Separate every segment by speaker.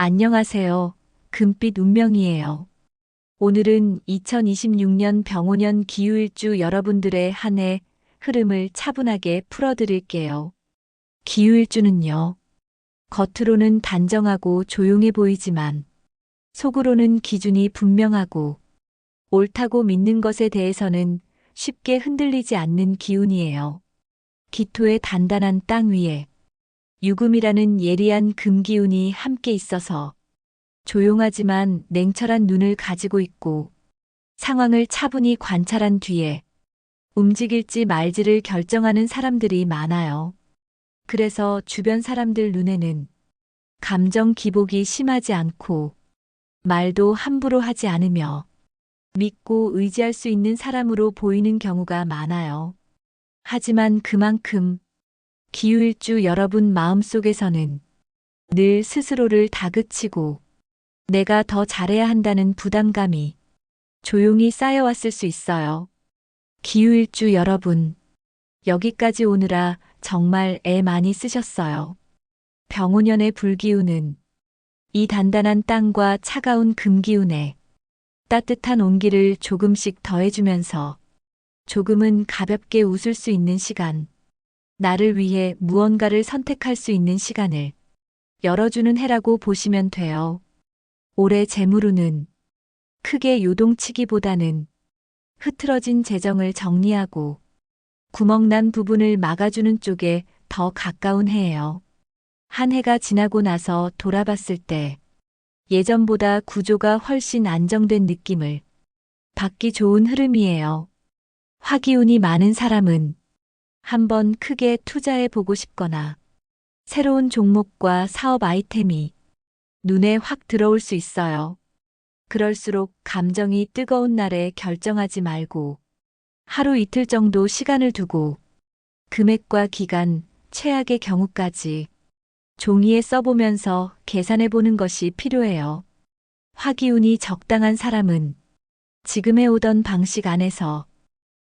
Speaker 1: 안녕하세요. 금빛 운명이에요. 오늘은 2026년 병오년 기후일주 여러분들의 한 해 흐름을 차분하게 풀어드릴게요. 기후일주는요, 겉으로는 단정하고 조용해 보이지만 속으로는 기준이 분명하고 옳다고 믿는 것에 대해서는 쉽게 흔들리지 않는 기운이에요. 기토의 단단한 땅 위에 유금이라는 예리한 금기운이 함께 있어서 조용하지만 냉철한 눈을 가지고 있고 상황을 차분히 관찰한 뒤에 움직일지 말지를 결정하는 사람들이 많아요. 그래서 주변 사람들 눈에는 감정 기복이 심하지 않고 말도 함부로 하지 않으며 믿고 의지할 수 있는 사람으로 보이는 경우가 많아요. 하지만 그만큼 기후일주 여러분 마음속에서는 늘 스스로를 다그치고 내가 더 잘해야 한다는 부담감이 조용히 쌓여왔을 수 있어요. 기후일주 여러분, 여기까지 오느라 정말 애 많이 쓰셨어요. 병오년의 불기운은 이 단단한 땅과 차가운 금기운에 따뜻한 온기를 조금씩 더해주면서 조금은 가볍게 웃을 수 있는 시간, 나를 위해 무언가를 선택할 수 있는 시간을 열어주는 해라고 보시면 돼요. 올해 재물운은 크게 요동치기보다는 흐트러진 재정을 정리하고 구멍난 부분을 막아주는 쪽에 더 가까운 해예요. 한 해가 지나고 나서 돌아봤을 때 예전보다 구조가 훨씬 안정된 느낌을 받기 좋은 흐름이에요. 화기운이 많은 사람은 한번 크게 투자해 보고 싶거나 새로운 종목과 사업 아이템이 눈에 확 들어올 수 있어요. 그럴수록 감정이 뜨거운 날에 결정하지 말고 하루 이틀 정도 시간을 두고 금액과 기간, 최악의 경우까지 종이에 써보면서 계산해 보는 것이 필요해요. 화기운이 적당한 사람은 지금 해오던 방식 안에서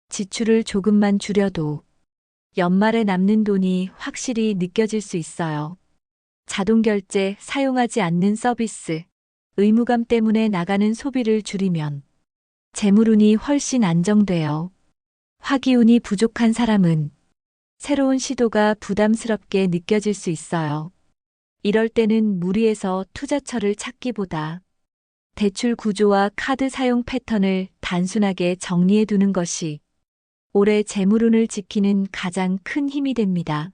Speaker 1: 지출을 조금만 줄여도 연말에 남는 돈이 확실히 느껴질 수 있어요. 자동결제, 사용하지 않는 서비스, 의무감 때문에 나가는 소비를 줄이면 재물운이 훨씬 안정돼요. 화기운이 부족한 사람은 새로운 시도가 부담스럽게 느껴질 수 있어요. 이럴 때는 무리해서 투자처를 찾기보다 대출 구조와 카드 사용 패턴을 단순하게 정리해 두는 것이 올해 재물운을 지키는 가장 큰 힘이 됩니다.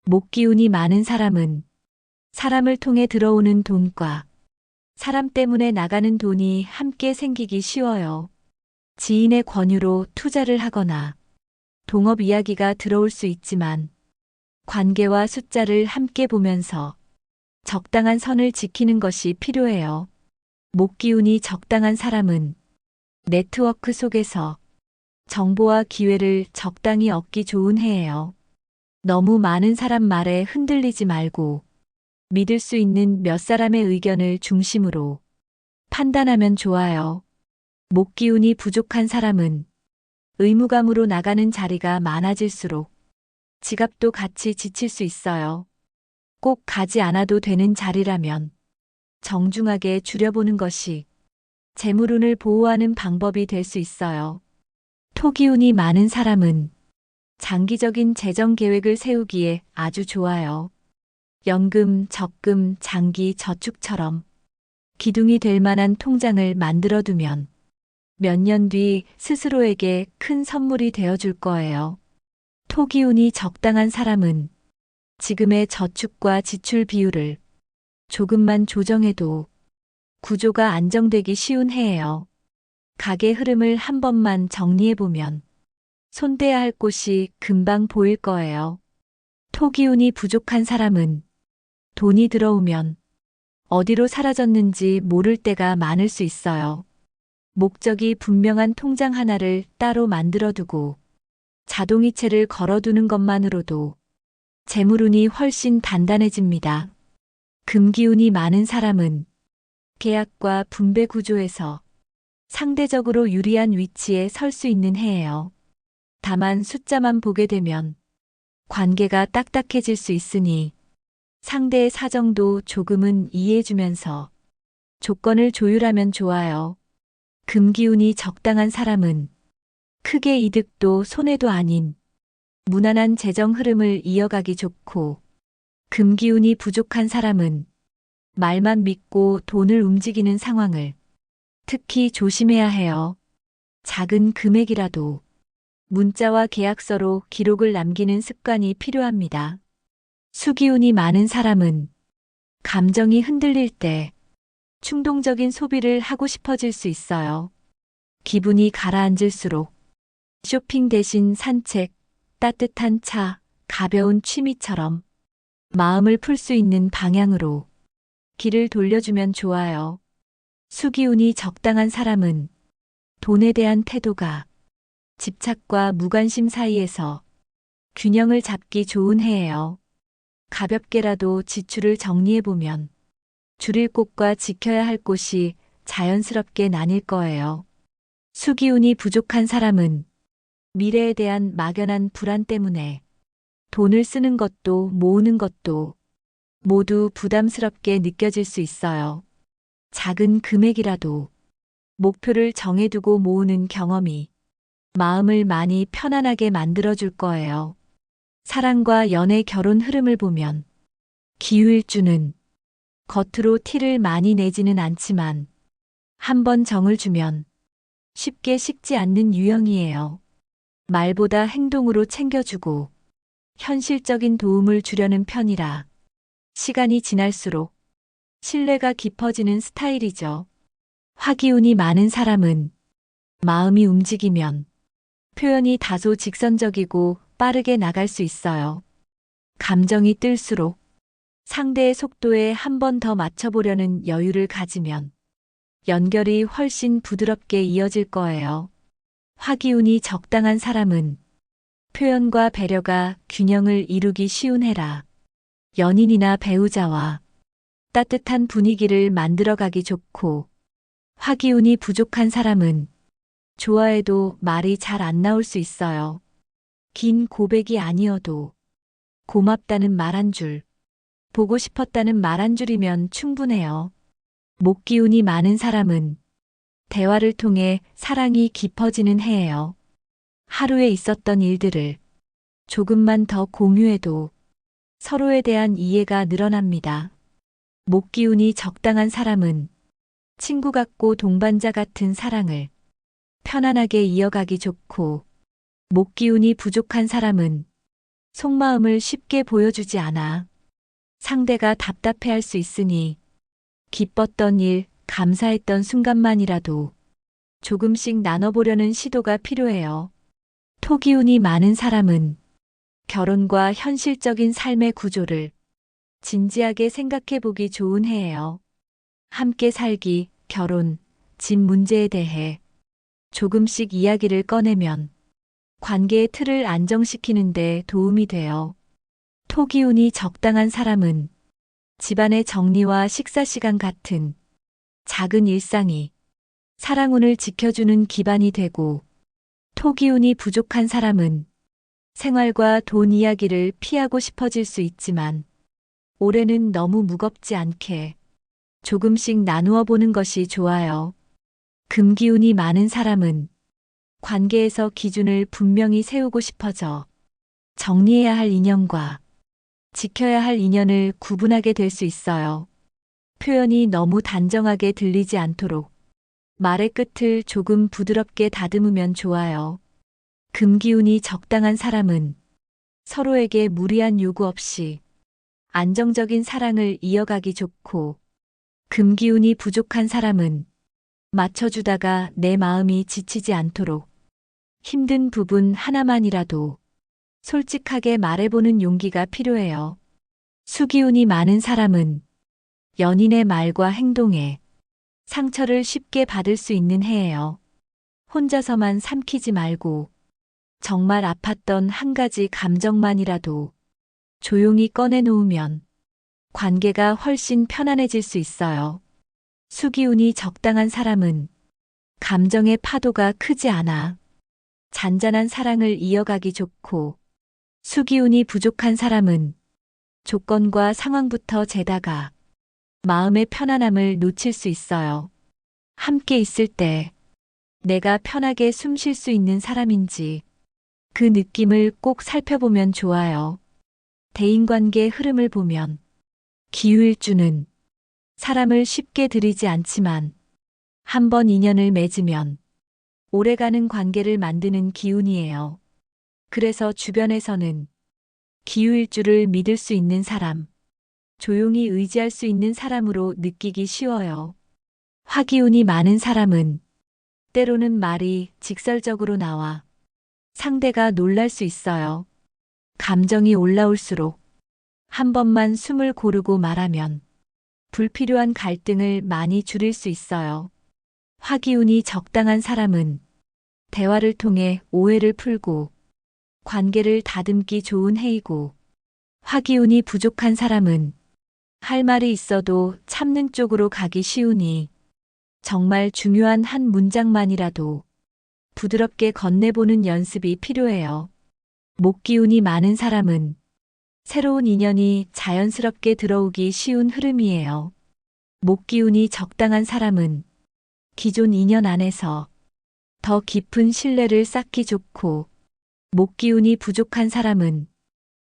Speaker 1: 목기운이 많은 사람은 사람을 통해 들어오는 돈과 사람 때문에 나가는 돈이 함께 생기기 쉬워요. 지인의 권유로 투자를 하거나 동업 이야기가 들어올 수 있지만 관계와 숫자를 함께 보면서 적당한 선을 지키는 것이 필요해요. 목기운이 적당한 사람은 네트워크 속에서 정보와 기회를 적당히 얻기 좋은 해예요. 너무 많은 사람 말에 흔들리지 말고 믿을 수 있는 몇 사람의 의견을 중심으로 판단하면 좋아요. 목기운이 부족한 사람은 의무감으로 나가는 자리가 많아질수록 지갑도 같이 지칠 수 있어요. 꼭 가지 않아도 되는 자리라면 정중하게 줄여보는 것이 재물운을 보호하는 방법이 될 수 있어요. 토기운이 많은 사람은 장기적인 재정 계획을 세우기에 아주 좋아요. 연금, 적금, 장기 저축처럼 기둥이 될 만한 통장을 만들어두면 몇 년 뒤 스스로에게 큰 선물이 되어줄 거예요. 토기운이 적당한 사람은 지금의 저축과 지출 비율을 조금만 조정해도 구조가 안정되기 쉬운 해예요. 가계 흐름을 한 번만 정리해보면 손대야 할 곳이 금방 보일 거예요. 토기운이 부족한 사람은 돈이 들어오면 어디로 사라졌는지 모를 때가 많을 수 있어요. 목적이 분명한 통장 하나를 따로 만들어두고 자동이체를 걸어두는 것만으로도 재물운이 훨씬 단단해집니다. 금기운이 많은 사람은 계약과 분배 구조에서 상대적으로 유리한 위치에 설 수 있는 해예요. 다만 숫자만 보게 되면 관계가 딱딱해질 수 있으니 상대의 사정도 조금은 이해해주면서 조건을 조율하면 좋아요. 금기운이 적당한 사람은 크게 이득도 손해도 아닌 무난한 재정 흐름을 이어가기 좋고, 금기운이 부족한 사람은 말만 믿고 돈을 움직이는 상황을 특히 조심해야 해요. 작은 금액이라도 문자와 계약서로 기록을 남기는 습관이 필요합니다. 수기운이 많은 사람은 감정이 흔들릴 때 충동적인 소비를 하고 싶어질 수 있어요. 기분이 가라앉을수록 쇼핑 대신 산책, 따뜻한 차, 가벼운 취미처럼 마음을 풀 수 있는 방향으로 길을 돌려주면 좋아요. 수기운이 적당한 사람은 돈에 대한 태도가 집착과 무관심 사이에서 균형을 잡기 좋은 해예요. 가볍게라도 지출을 정리해보면 줄일 곳과 지켜야 할 곳이 자연스럽게 나뉠 거예요. 수기운이 부족한 사람은 미래에 대한 막연한 불안 때문에 돈을 쓰는 것도 모으는 것도 모두 부담스럽게 느껴질 수 있어요. 작은 금액이라도 목표를 정해두고 모으는 경험이 마음을 많이 편안하게 만들어줄 거예요. 사랑과 연애 결혼 흐름을 보면 기후일주는 겉으로 티를 많이 내지는 않지만 한번 정을 주면 쉽게 식지 않는 유형이에요. 말보다 행동으로 챙겨주고 현실적인 도움을 주려는 편이라 시간이 지날수록 신뢰가 깊어지는 스타일이죠. 화기운이 많은 사람은 마음이 움직이면 표현이 다소 직선적이고 빠르게 나갈 수 있어요. 감정이 뜰수록 상대의 속도에 한 번 더 맞춰보려는 여유를 가지면 연결이 훨씬 부드럽게 이어질 거예요. 화기운이 적당한 사람은 표현과 배려가 균형을 이루기 쉬운 해라 연인이나 배우자와 따뜻한 분위기를 만들어가기 좋고, 화기운이 부족한 사람은 좋아해도 말이 잘 안 나올 수 있어요. 긴 고백이 아니어도 고맙다는 말 한 줄, 보고 싶었다는 말 한 줄이면 충분해요. 목기운이 많은 사람은 대화를 통해 사랑이 깊어지는 해예요. 하루에 있었던 일들을 조금만 더 공유해도 서로에 대한 이해가 늘어납니다. 목기운이 적당한 사람은 친구 같고 동반자 같은 사랑을 편안하게 이어가기 좋고, 목기운이 부족한 사람은 속마음을 쉽게 보여주지 않아 상대가 답답해할 수 있으니 기뻤던 일, 감사했던 순간만이라도 조금씩 나눠보려는 시도가 필요해요. 토기운이 많은 사람은 결혼과 현실적인 삶의 구조를 진지하게 생각해 보기 좋은 해예요. 함께 살기, 결혼, 집 문제에 대해 조금씩 이야기를 꺼내면 관계의 틀을 안정시키는 데 도움이 돼요. 토기운이 적당한 사람은 집안의 정리와 식사 시간 같은 작은 일상이 사랑운을 지켜주는 기반이 되고, 토기운이 부족한 사람은 생활과 돈 이야기를 피하고 싶어질 수 있지만 올해는 너무 무겁지 않게 조금씩 나누어 보는 것이 좋아요. 금기운이 많은 사람은 관계에서 기준을 분명히 세우고 싶어져 정리해야 할 인연과 지켜야 할 인연을 구분하게 될 수 있어요. 표현이 너무 단정하게 들리지 않도록 말의 끝을 조금 부드럽게 다듬으면 좋아요. 금기운이 적당한 사람은 서로에게 무리한 요구 없이 안정적인 사랑을 이어가기 좋고, 금기운이 부족한 사람은 맞춰주다가 내 마음이 지치지 않도록 힘든 부분 하나만이라도 솔직하게 말해보는 용기가 필요해요. 수기운이 많은 사람은 연인의 말과 행동에 상처를 쉽게 받을 수 있는 해예요. 혼자서만 삼키지 말고 정말 아팠던 한 가지 감정만이라도 조용히 꺼내놓으면 관계가 훨씬 편안해질 수 있어요. 수기운이 적당한 사람은 감정의 파도가 크지 않아 잔잔한 사랑을 이어가기 좋고, 수기운이 부족한 사람은 조건과 상황부터 재다가 마음의 편안함을 놓칠 수 있어요. 함께 있을 때 내가 편하게 숨 쉴 수 있는 사람인지 그 느낌을 꼭 살펴보면 좋아요. 대인관계 흐름을 보면 기후일주는 사람을 쉽게 들이지 않지만 한번 인연을 맺으면 오래가는 관계를 만드는 기운이에요. 그래서 주변에서는 기후일주를 믿을 수 있는 사람, 조용히 의지할 수 있는 사람으로 느끼기 쉬워요. 화기운이 많은 사람은 때로는 말이 직설적으로 나와 상대가 놀랄 수 있어요. 감정이 올라올수록 한 번만 숨을 고르고 말하면 불필요한 갈등을 많이 줄일 수 있어요. 화기운이 적당한 사람은 대화를 통해 오해를 풀고 관계를 다듬기 좋은 해이고, 화기운이 부족한 사람은 할 말이 있어도 참는 쪽으로 가기 쉬우니 정말 중요한 한 문장만이라도 부드럽게 건네보는 연습이 필요해요. 목기운이 많은 사람은 새로운 인연이 자연스럽게 들어오기 쉬운 흐름이에요. 목기운이 적당한 사람은 기존 인연 안에서 더 깊은 신뢰를 쌓기 좋고, 목기운이 부족한 사람은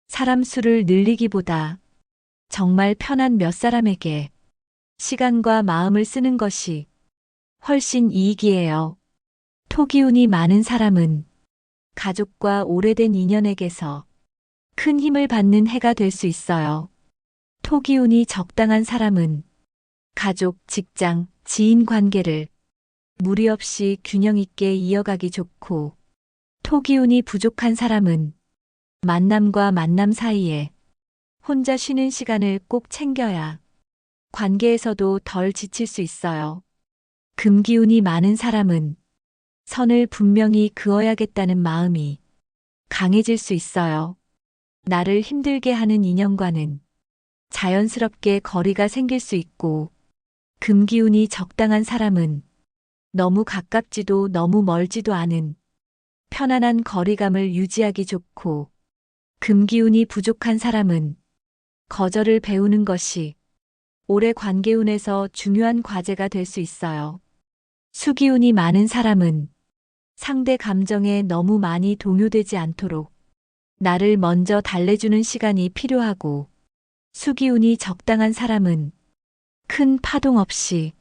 Speaker 1: 사람 수를 늘리기보다 정말 편한 몇 사람에게 시간과 마음을 쓰는 것이 훨씬 이익이에요. 토기운이 많은 사람은 가족과 오래된 인연에게서 큰 힘을 받는 해가 될 수 있어요. 토기운이 적당한 사람은 가족, 직장, 지인 관계를 무리 없이 균형 있게 이어가기 좋고, 토기운이 부족한 사람은 만남과 만남 사이에 혼자 쉬는 시간을 꼭 챙겨야 관계에서도 덜 지칠 수 있어요. 금기운이 많은 사람은 선을 분명히 그어야겠다는 마음이 강해질 수 있어요. 나를 힘들게 하는 인연과는 자연스럽게 거리가 생길 수 있고, 금기운이 적당한 사람은 너무 가깝지도 너무 멀지도 않은 편안한 거리감을 유지하기 좋고, 금기운이 부족한 사람은 거절을 배우는 것이 오래 관계운에서 중요한 과제가 될 수 있어요. 수기운이 많은 사람은 상대 감정에 너무 많이 동요되지 않도록 나를 먼저 달래주는 시간이 필요하고, 수기운이 적당한 사람은 큰 파동 없이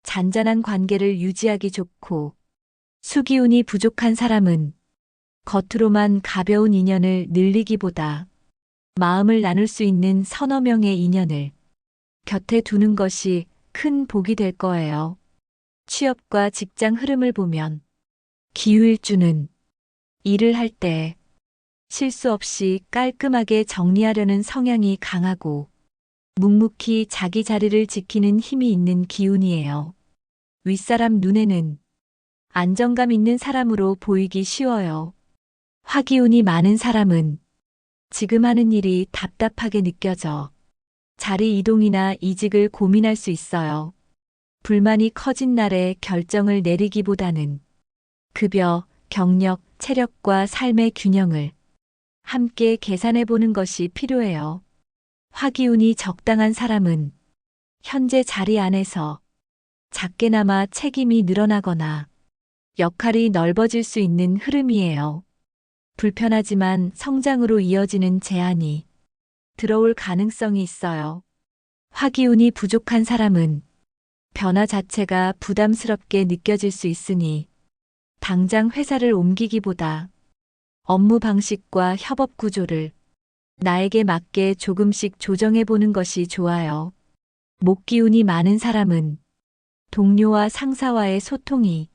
Speaker 1: 잔잔한 관계를 유지하기 좋고, 수기운이 부족한 사람은 겉으로만 가벼운 인연을 늘리기보다 마음을 나눌 수 있는 서너 명의 인연을 곁에 두는 것이 큰 복이 될 거예요. 취업과 직장 흐름을 보면 기후일주는 일을 할 때 실수 없이 깔끔하게 정리하려는 성향이 강하고 묵묵히 자기 자리를 지키는 힘이 있는 기운이에요. 윗사람 눈에는 안정감 있는 사람으로 보이기 쉬워요. 화기운이 많은 사람은 지금 하는 일이 답답하게 느껴져 자리 이동이나 이직을 고민할 수 있어요. 불만이 커진 날에 결정을 내리기보다는 급여, 경력, 체력과 삶의 균형을 함께 계산해 보는 것이 필요해요. 화기운이 적당한 사람은 현재 자리 안에서 작게나마 책임이 늘어나거나 역할이 넓어질 수 있는 흐름이에요. 불편하지만 성장으로 이어지는 제안이 들어올 가능성이 있어요. 화기운이 부족한 사람은 변화 자체가 부담스럽게 느껴질 수 있으니 당장 회사를 옮기기보다 업무 방식과 협업 구조를 나에게 맞게 조금씩 조정해 보는 것이 좋아요. 목기운이 많은 사람은 동료와 상사와의 소통이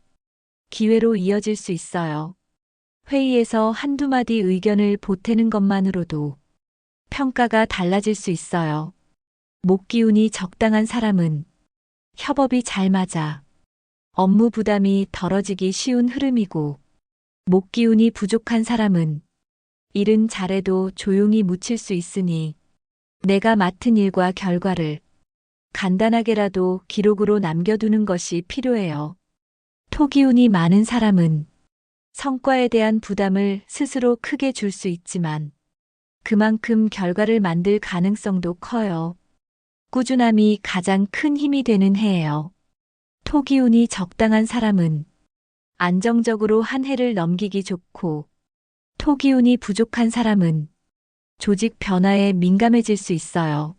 Speaker 1: 기회로 이어질 수 있어요. 회의에서 한두 마디 의견을 보태는 것만으로도 평가가 달라질 수 있어요. 목기운이 적당한 사람은 협업이 잘 맞아 업무 부담이 덜어지기 쉬운 흐름이고, 목기운이 부족한 사람은 일은 잘해도 조용히 묻힐 수 있으니 내가 맡은 일과 결과를 간단하게라도 기록으로 남겨두는 것이 필요해요. 토기운이 많은 사람은 성과에 대한 부담을 스스로 크게 줄 수 있지만 그만큼 결과를 만들 가능성도 커요. 꾸준함이 가장 큰 힘이 되는 해예요. 토기운이 적당한 사람은 안정적으로 한 해를 넘기기 좋고, 토기운이 부족한 사람은 조직 변화에 민감해질 수 있어요.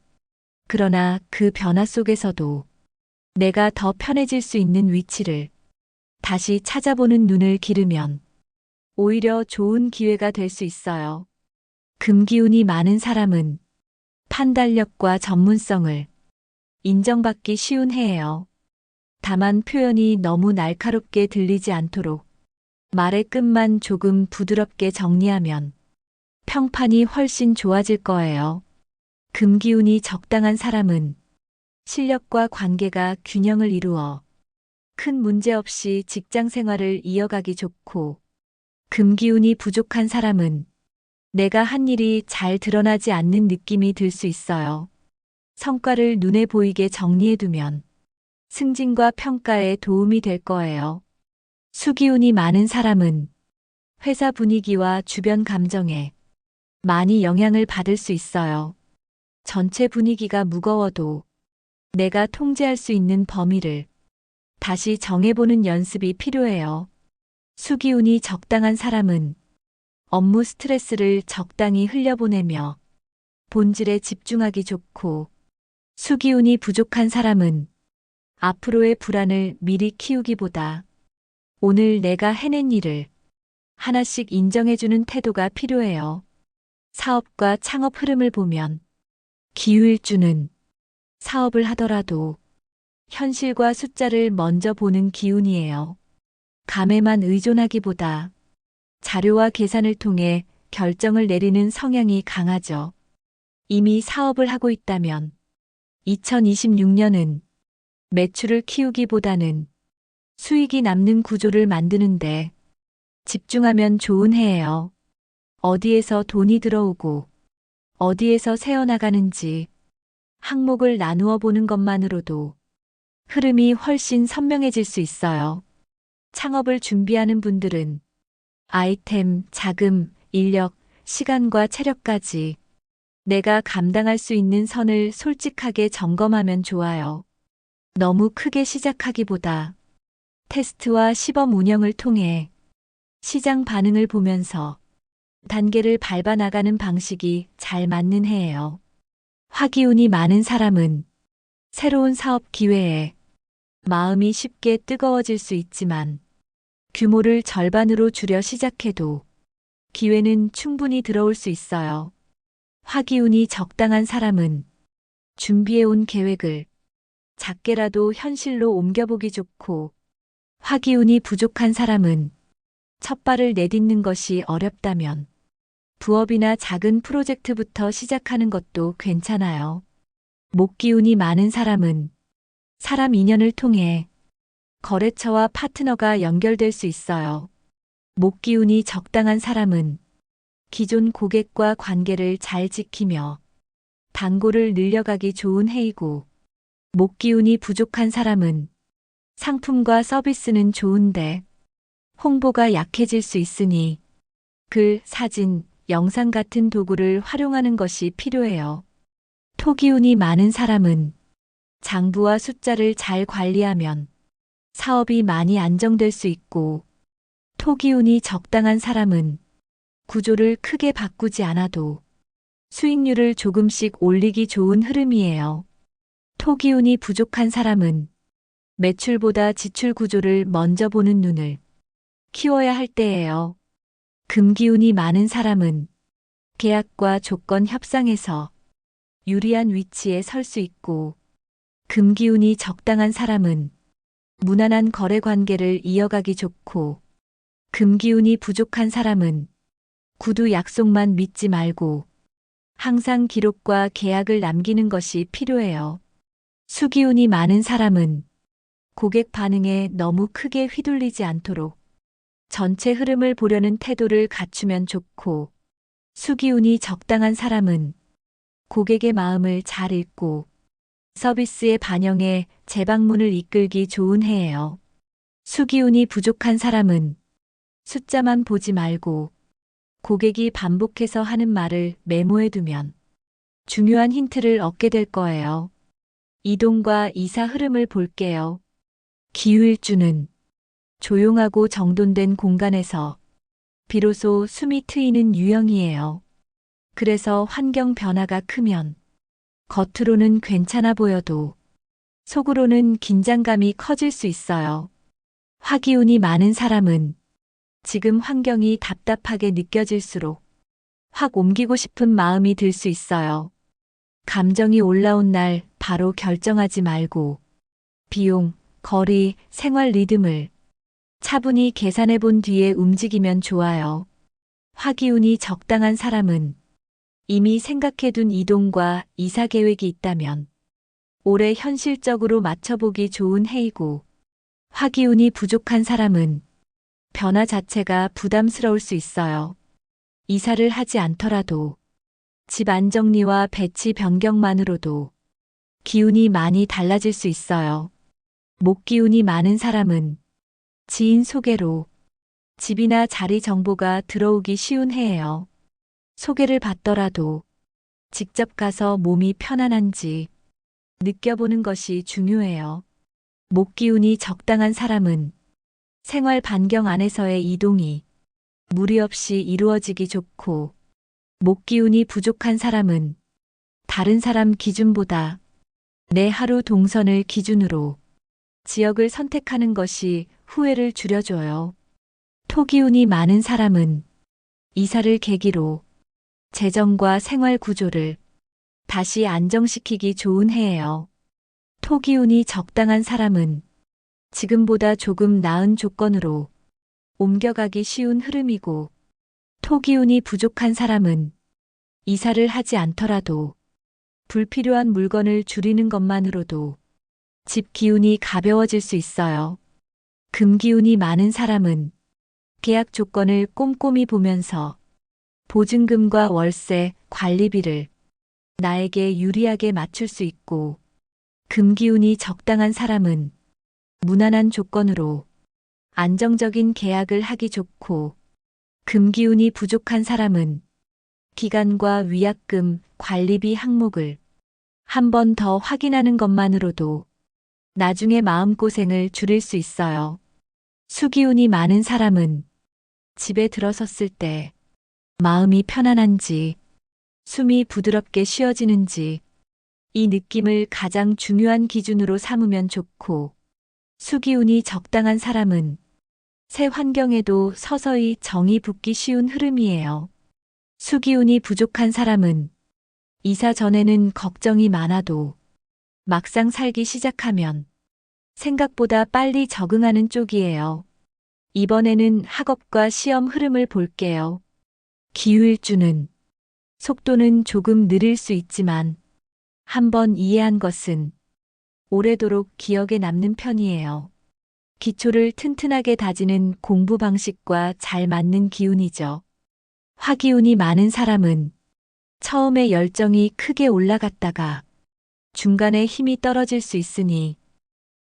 Speaker 1: 그러나 그 변화 속에서도 내가 더 편해질 수 있는 위치를 다시 찾아보는 눈을 기르면 오히려 좋은 기회가 될 수 있어요. 금기운이 많은 사람은 판단력과 전문성을 인정받기 쉬운 해예요. 다만 표현이 너무 날카롭게 들리지 않도록 말의 끝만 조금 부드럽게 정리하면 평판이 훨씬 좋아질 거예요. 금기운이 적당한 사람은 실력과 관계가 균형을 이루어 큰 문제 없이 직장 생활을 이어가기 좋고, 금기운이 부족한 사람은 내가 한 일이 잘 드러나지 않는 느낌이 들 수 있어요. 성과를 눈에 보이게 정리해두면 승진과 평가에 도움이 될 거예요. 수기운이 많은 사람은 회사 분위기와 주변 감정에 많이 영향을 받을 수 있어요. 전체 분위기가 무거워도 내가 통제할 수 있는 범위를 다시 정해보는 연습이 필요해요. 수기운이 적당한 사람은 업무 스트레스를 적당히 흘려보내며 본질에 집중하기 좋고, 수기운이 부족한 사람은 앞으로의 불안을 미리 키우기보다 오늘 내가 해낸 일을 하나씩 인정해주는 태도가 필요해요. 사업과 창업 흐름을 보면 기후일주는 사업을 하더라도 현실과 숫자를 먼저 보는 기운이에요. 감에만 의존하기보다 자료와 계산을 통해 결정을 내리는 성향이 강하죠. 이미 사업을 하고 있다면 2026년은 매출을 키우기보다는 수익이 남는 구조를 만드는데 집중하면 좋은 해예요. 어디에서 돈이 들어오고 어디에서 새어나가는지 항목을 나누어 보는 것만으로도 흐름이 훨씬 선명해질 수 있어요. 창업을 준비하는 분들은 아이템, 자금, 인력, 시간과 체력까지 내가 감당할 수 있는 선을 솔직하게 점검하면 좋아요. 너무 크게 시작하기보다 테스트와 시범 운영을 통해 시장 반응을 보면서 단계를 밟아 나가는 방식이 잘 맞는 해예요. 화기운이 많은 사람은 새로운 사업 기회에 마음이 쉽게 뜨거워질 수 있지만 규모를 절반으로 줄여 시작해도 기회는 충분히 들어올 수 있어요. 화기운이 적당한 사람은 준비해온 계획을 작게라도 현실로 옮겨보기 좋고, 화기운이 부족한 사람은 첫 발을 내딛는 것이 어렵다면 부업이나 작은 프로젝트부터 시작하는 것도 괜찮아요. 목기운이 많은 사람은 사람 인연을 통해 거래처와 파트너가 연결될 수 있어요. 목기운이 적당한 사람은 기존 고객과 관계를 잘 지키며 단골을 늘려가기 좋은 해이고, 목기운이 부족한 사람은 상품과 서비스는 좋은데 홍보가 약해질 수 있으니 글, 사진, 영상 같은 도구를 활용하는 것이 필요해요. 토기운이 많은 사람은 장부와 숫자를 잘 관리하면 사업이 많이 안정될 수 있고, 토기운이 적당한 사람은 구조를 크게 바꾸지 않아도 수익률을 조금씩 올리기 좋은 흐름이에요. 토기운이 부족한 사람은 매출보다 지출 구조를 먼저 보는 눈을 키워야 할 때예요. 금기운이 많은 사람은 계약과 조건 협상에서 유리한 위치에 설 수 있고, 금기운이 적당한 사람은 무난한 거래 관계를 이어가기 좋고, 금기운이 부족한 사람은 구두 약속만 믿지 말고 항상 기록과 계약을 남기는 것이 필요해요. 수기운이 많은 사람은 고객 반응에 너무 크게 휘둘리지 않도록 전체 흐름을 보려는 태도를 갖추면 좋고, 수기운이 적당한 사람은 고객의 마음을 잘 읽고 서비스의 반영에 재방문을 이끌기 좋은 해예요. 수기운이 부족한 사람은 숫자만 보지 말고 고객이 반복해서 하는 말을 메모해두면 중요한 힌트를 얻게 될 거예요. 이동과 이사 흐름을 볼게요. 기후일주는 조용하고 정돈된 공간에서 비로소 숨이 트이는 유형이에요. 그래서 환경 변화가 크면 겉으로는 괜찮아 보여도 속으로는 긴장감이 커질 수 있어요. 화기운이 많은 사람은 지금 환경이 답답하게 느껴질수록 확 옮기고 싶은 마음이 들 수 있어요. 감정이 올라온 날 바로 결정하지 말고 비용, 거리, 생활 리듬을 차분히 계산해 본 뒤에 움직이면 좋아요. 화기운이 적당한 사람은 이미 생각해둔 이동과 이사 계획이 있다면 올해 현실적으로 맞춰보기 좋은 해이고, 화기운이 부족한 사람은 변화 자체가 부담스러울 수 있어요. 이사를 하지 않더라도 집 안정리와 배치 변경만으로도 기운이 많이 달라질 수 있어요. 목기운이 많은 사람은 지인 소개로 집이나 자리 정보가 들어오기 쉬운 해예요. 소개를 받더라도 직접 가서 몸이 편안한지 느껴보는 것이 중요해요. 목기운이 적당한 사람은 생활 반경 안에서의 이동이 무리 없이 이루어지기 좋고, 목기운이 부족한 사람은 다른 사람 기준보다 내 하루 동선을 기준으로 지역을 선택하는 것이 후회를 줄여줘요. 토기운이 많은 사람은 이사를 계기로 재정과 생활 구조를 다시 안정시키기 좋은 해예요. 토기운이 적당한 사람은 지금보다 조금 나은 조건으로 옮겨가기 쉬운 흐름이고, 토기운이 부족한 사람은 이사를 하지 않더라도 불필요한 물건을 줄이는 것만으로도 집 기운이 가벼워질 수 있어요. 금기운이 많은 사람은 계약 조건을 꼼꼼히 보면서 보증금과 월세, 관리비를 나에게 유리하게 맞출 수 있고, 금기운이 적당한 사람은 무난한 조건으로 안정적인 계약을 하기 좋고, 금기운이 부족한 사람은 기간과 위약금, 관리비 항목을 한 번 더 확인하는 것만으로도 나중에 마음고생을 줄일 수 있어요. 수기운이 많은 사람은 집에 들어섰을 때 마음이 편안한지, 숨이 부드럽게 쉬어지는지 이 느낌을 가장 중요한 기준으로 삼으면 좋고, 수기운이 적당한 사람은 새 환경에도 서서히 정이 붙기 쉬운 흐름이에요. 수기운이 부족한 사람은 이사 전에는 걱정이 많아도 막상 살기 시작하면 생각보다 빨리 적응하는 쪽이에요. 이번에는 학업과 시험 흐름을 볼게요. 기후일주는 속도는 조금 느릴 수 있지만 한번 이해한 것은 오래도록 기억에 남는 편이에요. 기초를 튼튼하게 다지는 공부 방식과 잘 맞는 기운이죠. 화기운이 많은 사람은 처음에 열정이 크게 올라갔다가 중간에 힘이 떨어질 수 있으니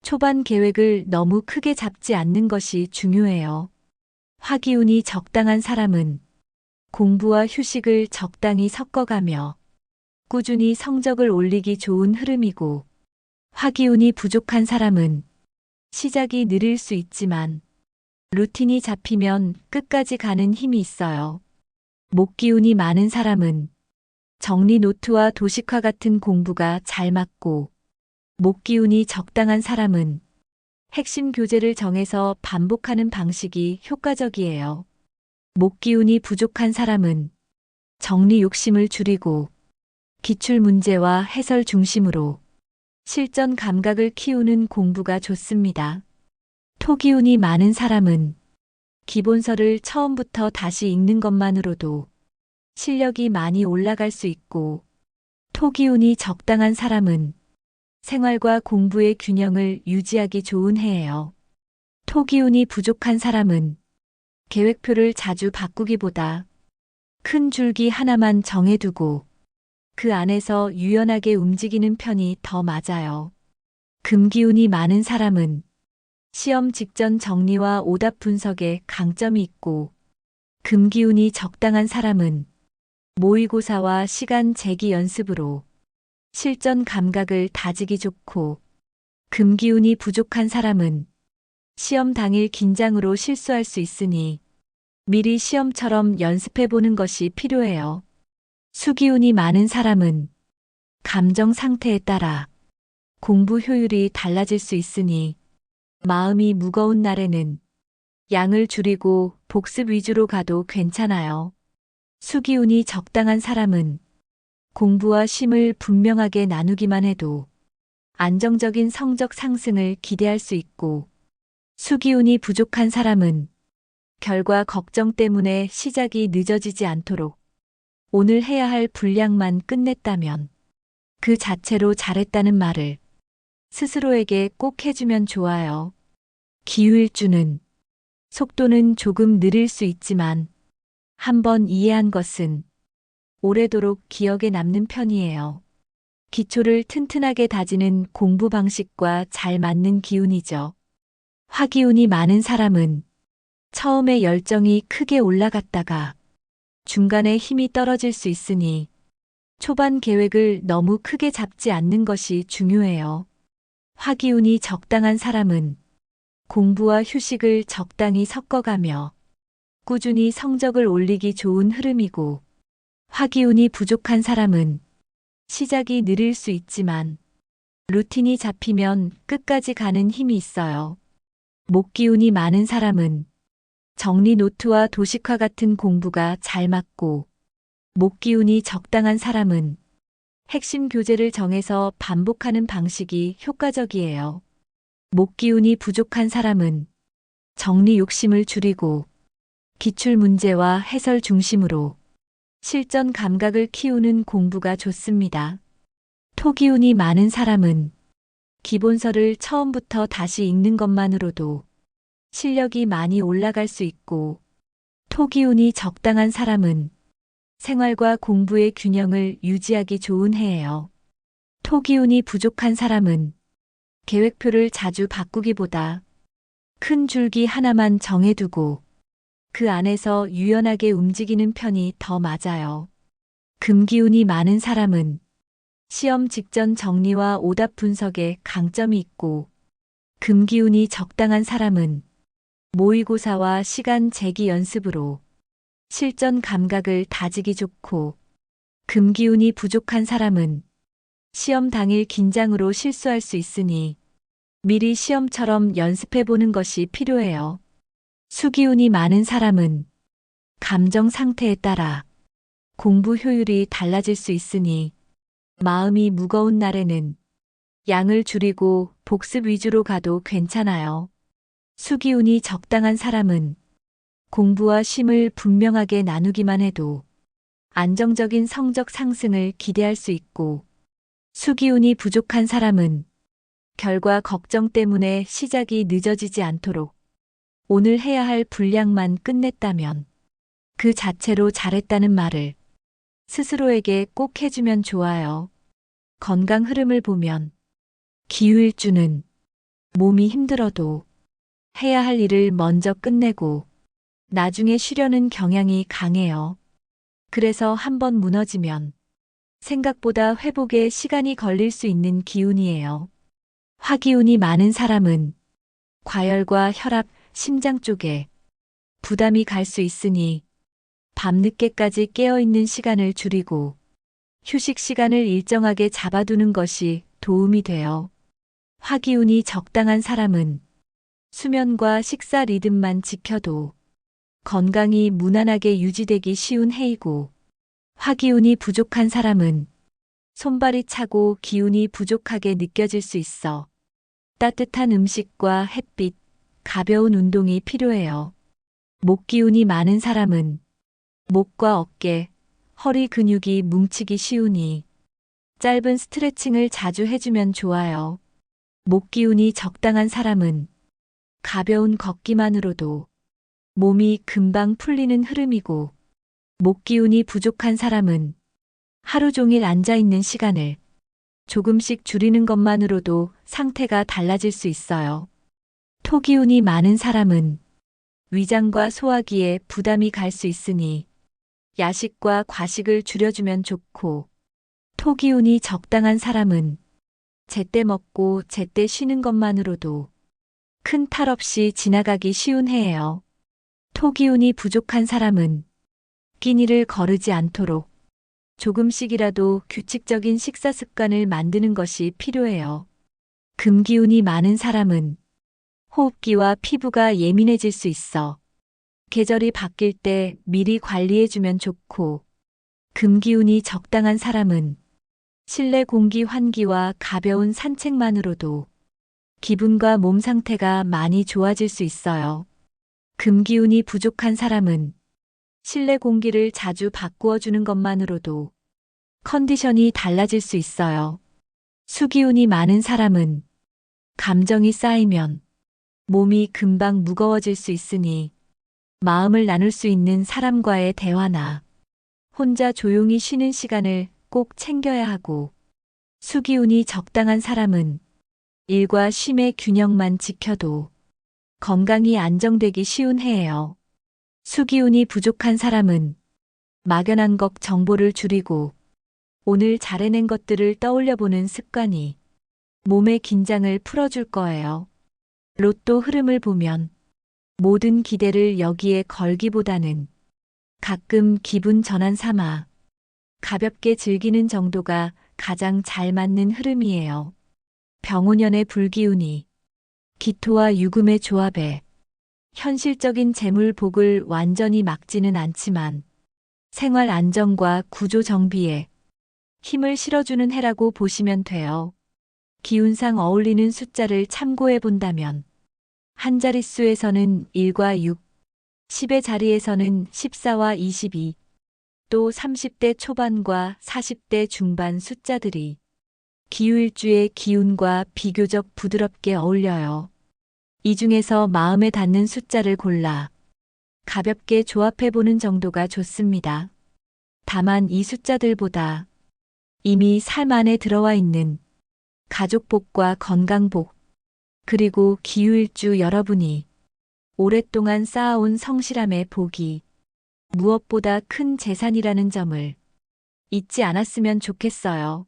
Speaker 1: 초반 계획을 너무 크게 잡지 않는 것이 중요해요. 화기운이 적당한 사람은 공부와 휴식을 적당히 섞어가며 꾸준히 성적을 올리기 좋은 흐름이고, 화기운이 부족한 사람은 시작이 느릴 수 있지만 루틴이 잡히면 끝까지 가는 힘이 있어요. 목기운이 많은 사람은 정리 노트와 도식화 같은 공부가 잘 맞고, 목기운이 적당한 사람은 핵심 교재를 정해서 반복하는 방식이 효과적이에요. 목기운이 부족한 사람은 정리 욕심을 줄이고 기출 문제와 해설 중심으로 실전 감각을 키우는 공부가 좋습니다. 토기운이 많은 사람은 기본서를 처음부터 다시 읽는 것만으로도 실력이 많이 올라갈 수 있고, 토기운이 적당한 사람은 생활과 공부의 균형을 유지하기 좋은 해예요. 토기운이 부족한 사람은 계획표를 자주 바꾸기보다 큰 줄기 하나만 정해두고 그 안에서 유연하게 움직이는 편이 더 맞아요. 금기운이 많은 사람은 시험 직전 정리와 오답 분석에 강점이 있고, 금기운이 적당한 사람은 모의고사와 시간 재기 연습으로 실전 감각을 다지기 좋고, 금기운이 부족한 사람은 시험 당일 긴장으로 실수할 수 있으니 미리 시험처럼 연습해 보는 것이 필요해요. 수기운이 많은 사람은 감정 상태에 따라 공부 효율이 달라질 수 있으니 마음이 무거운 날에는 양을 줄이고 복습 위주로 가도 괜찮아요. 수기운이 적당한 사람은 공부와 쉼을 분명하게 나누기만 해도 안정적인 성적 상승을 기대할 수 있고, 수기운이 부족한 사람은 결과 걱정 때문에 시작이 늦어지지 않도록 오늘 해야 할 분량만 끝냈다면 그 자체로 잘했다는 말을 스스로에게 꼭 해주면 좋아요. 기후일주는 속도는 조금 느릴 수 있지만 한번 이해한 것은 오래도록 기억에 남는 편이에요. 기초를 튼튼하게 다지는 공부 방식과 잘 맞는 기운이죠. 화기운이 많은 사람은 처음에 열정이 크게 올라갔다가 중간에 힘이 떨어질 수 있으니 초반 계획을 너무 크게 잡지 않는 것이 중요해요. 화기운이 적당한 사람은 공부와 휴식을 적당히 섞어가며 꾸준히 성적을 올리기 좋은 흐름이고, 화기운이 부족한 사람은 시작이 느릴 수 있지만 루틴이 잡히면 끝까지 가는 힘이 있어요. 목기운이 많은 사람은 정리 노트와 도식화 같은 공부가 잘 맞고, 목기운이 적당한 사람은 핵심 교재를 정해서 반복하는 방식이 효과적이에요. 목기운이 부족한 사람은 정리 욕심을 줄이고 기출 문제와 해설 중심으로 실전 감각을 키우는 공부가 좋습니다. 토기운이 많은 사람은 기본서를 처음부터 다시 읽는 것만으로도 실력이 많이 올라갈 수 있고, 토기운이 적당한 사람은 생활과 공부의 균형을 유지하기 좋은 해예요. 토기운이 부족한 사람은 계획표를 자주 바꾸기보다 큰 줄기 하나만 정해두고 그 안에서 유연하게 움직이는 편이 더 맞아요. 금기운이 많은 사람은 시험 직전 정리와 오답 분석에 강점이 있고, 금기운이 적당한 사람은 모의고사와 시간 재기 연습으로 실전 감각을 다지기 좋고, 금기운이 부족한 사람은 시험 당일 긴장으로 실수할 수 있으니 미리 시험처럼 연습해 보는 것이 필요해요. 수기운이 많은 사람은 감정 상태에 따라 공부 효율이 달라질 수 있으니 마음이 무거운 날에는 양을 줄이고 복습 위주로 가도 괜찮아요. 수기운이 적당한 사람은 공부와 쉼을 분명하게 나누기만 해도 안정적인 성적 상승을 기대할 수 있고, 수기운이 부족한 사람은 결과 걱정 때문에 시작이 늦어지지 않도록 오늘 해야 할 분량만 끝냈다면 그 자체로 잘했다는 말을 스스로에게 꼭 해주면 좋아요. 건강 흐름을 보면 기후일주는 몸이 힘들어도 해야 할 일을 먼저 끝내고 나중에 쉬려는 경향이 강해요. 그래서 한번 무너지면 생각보다 회복에 시간이 걸릴 수 있는 기운이에요. 화기운이 많은 사람은 과열과 혈압, 심장 쪽에 부담이 갈 수 있으니 밤늦게까지 깨어있는 시간을 줄이고 휴식 시간을 일정하게 잡아두는 것이 도움이 돼요. 화기운이 적당한 사람은 수면과 식사 리듬만 지켜도 건강이 무난하게 유지되기 쉬운 해이고, 화기운이 부족한 사람은 손발이 차고 기운이 부족하게 느껴질 수 있어 따뜻한 음식과 햇빛, 가벼운 운동이 필요해요. 목기운이 많은 사람은 목과 어깨, 허리 근육이 뭉치기 쉬우니 짧은 스트레칭을 자주 해주면 좋아요. 목기운이 적당한 사람은 가벼운 걷기만으로도 몸이 금방 풀리는 흐름이고, 목기운이 부족한 사람은 하루 종일 앉아있는 시간을 조금씩 줄이는 것만으로도 상태가 달라질 수 있어요. 토기운이 많은 사람은 위장과 소화기에 부담이 갈 수 있으니 야식과 과식을 줄여주면 좋고, 토기운이 적당한 사람은 제때 먹고 제때 쉬는 것만으로도 큰 탈 없이 지나가기 쉬운 해예요. 토기운이 부족한 사람은 끼니를 거르지 않도록 조금씩이라도 규칙적인 식사 습관을 만드는 것이 필요해요. 금기운이 많은 사람은 호흡기와 피부가 예민해질 수 있어 계절이 바뀔 때 미리 관리해주면 좋고, 금기운이 적당한 사람은 실내 공기 환기와 가벼운 산책만으로도 기분과 몸 상태가 많이 좋아질 수 있어요. 금기운이 부족한 사람은 실내 공기를 자주 바꾸어 주는 것만으로도 컨디션이 달라질 수 있어요. 수기운이 많은 사람은 감정이 쌓이면 몸이 금방 무거워질 수 있으니 마음을 나눌 수 있는 사람과의 대화나 혼자 조용히 쉬는 시간을 꼭 챙겨야 하고, 수기운이 적당한 사람은 일과 쉼의 균형만 지켜도 건강이 안정되기 쉬운 해예요. 수기운이 부족한 사람은 막연한 것 정보를 줄이고 오늘 잘해낸 것들을 떠올려보는 습관이 몸의 긴장을 풀어줄 거예요. 로또 흐름을 보면 모든 기대를 여기에 걸기보다는 가끔 기분 전환 삼아 가볍게 즐기는 정도가 가장 잘 맞는 흐름이에요. 병오년의 불기운이 기토와 유금의 조합에 현실적인 재물 복을 완전히 막지는 않지만 생활 안정과 구조 정비에 힘을 실어주는 해라고 보시면 돼요. 기운상 어울리는 숫자를 참고해 본다면 한 자릿수에서는 1과 6, 10의 자리에서는 14와 22, 또 30대 초반과 40대 중반 숫자들이 기후일주의 기운과 비교적 부드럽게 어울려요. 이 중에서 마음에 닿는 숫자를 골라 가볍게 조합해보는 정도가 좋습니다. 다만 이 숫자들보다 이미 삶 안에 들어와 있는 가족복과 건강복, 그리고 기후일주 여러분이 오랫동안 쌓아온 성실함의 복이 무엇보다 큰 재산이라는 점을 잊지 않았으면 좋겠어요.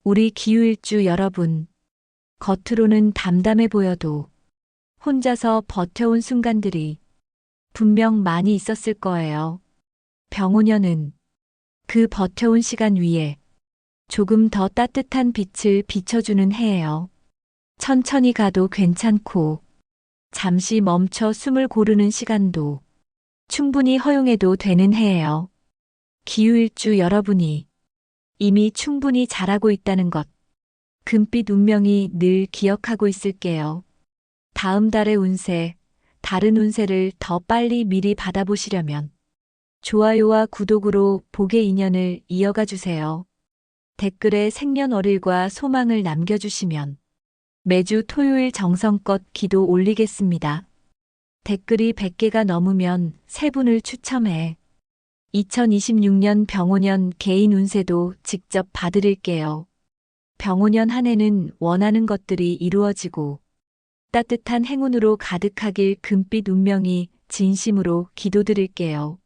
Speaker 1: 우리 기후일주 여러분, 겉으로는 담담해 보여도 혼자서 버텨온 순간들이 분명 많이 있었을 거예요. 병오년은 그 버텨온 시간 위에 조금 더 따뜻한 빛을 비춰주는 해예요. 천천히 가도 괜찮고 잠시 멈춰 숨을 고르는 시간도 충분히 허용해도 되는 해예요. 기후일주 여러분이 이미 충분히 잘하고 있다는 것, 금빛 운명이 늘 기억하고 있을게요. 다음 달의 운세, 다른 운세를 더 빨리 미리 받아보시려면 좋아요와 구독으로 복의 인연을 이어가 주세요. 댓글에 생년월일과 소망을 남겨주시면 매주 토요일 정성껏 기도 올리겠습니다. 댓글이 100개가 넘으면 3분을 추첨해 2026년 병오년 개인 운세도 직접 봐드릴게요. 병오년 한 해는 원하는 것들이 이루어지고 따뜻한 행운으로 가득하길 금빛 운명이 진심으로 기도드릴게요.